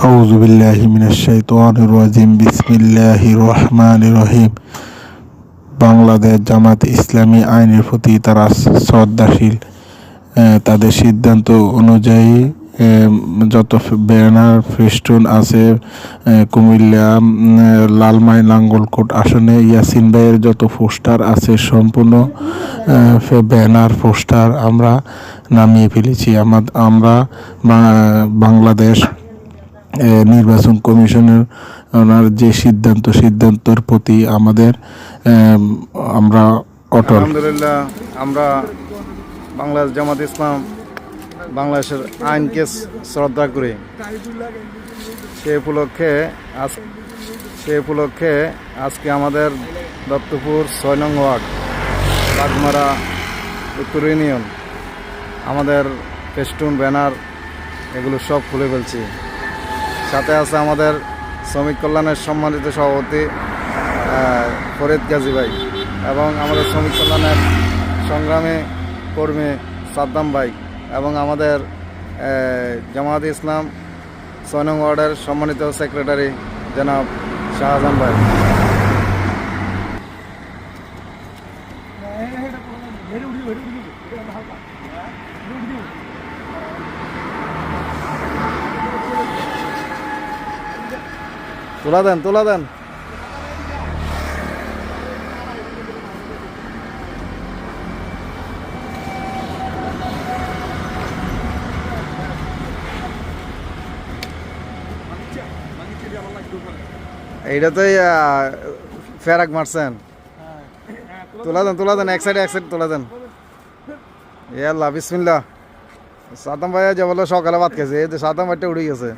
আউযু বিল্লাহি মিনাশ শাইতানির রাজিম বিসমিল্লাহির রহমানির রহিম। বাংলাদেশ জামাত ইসলামী আইনের প্রতি তারা শ্রদ্ধাশীল। তাদের সিদ্ধান্ত অনুযায়ী যত ব্যানার ফেস্টুন আছে কুমিল্লা লালমাই নাঙ্গলকোট আসনে ইয়াসিন ভাইয়ের যত পোস্টার আছে সম্পূর্ণ ব্যানার পোস্টার আমরা নামিয়ে ফেলেছি। আমরা বাংলাদেশ নির্বাচন কমিশনের ওনার যে সিদ্ধান্তের প্রতি আমরা অটল। আলহামদুলিল্লাহ, আমরা বাংলাদেশ জামাত ইসলাম বাংলাদেশের আইনকে শ্রদ্ধা করি। সে উপলক্ষে আজকে আমাদের দত্তপুর ৬ নং ওয়ার্ড বাগমারা উত্তর ইউনিয়ন আমাদের ফেস্টুন ব্যানার এগুলো সব খুলে ফেলছি। সাথে আছে আমাদের শ্রমিক কল্যাণের সম্মানিত সভাপতি ফরিদ গাজী ভাই এবং আমাদের শ্রমিক কল্যাণের সংগ্রামী কর্মী সাদ্দাম ভাই এবং আমাদের জামায়াতে ইসলাম ৬ নং ওয়ার্ডের সম্মানিত সেক্রেটারি জনাব শাহজাহান ভাই। তোলা দেন। এইটাতেই ফেরাক মারছেন। তোলা দেন এক সাইড তোলা দেন। আল্লাহ বিসমিল্লাহ। সাদ্দাম ভাই যে বলো সকালে ভাত খেয়েছে, এই যে সাদ্দাম ভাইটা উড়ে গেছে।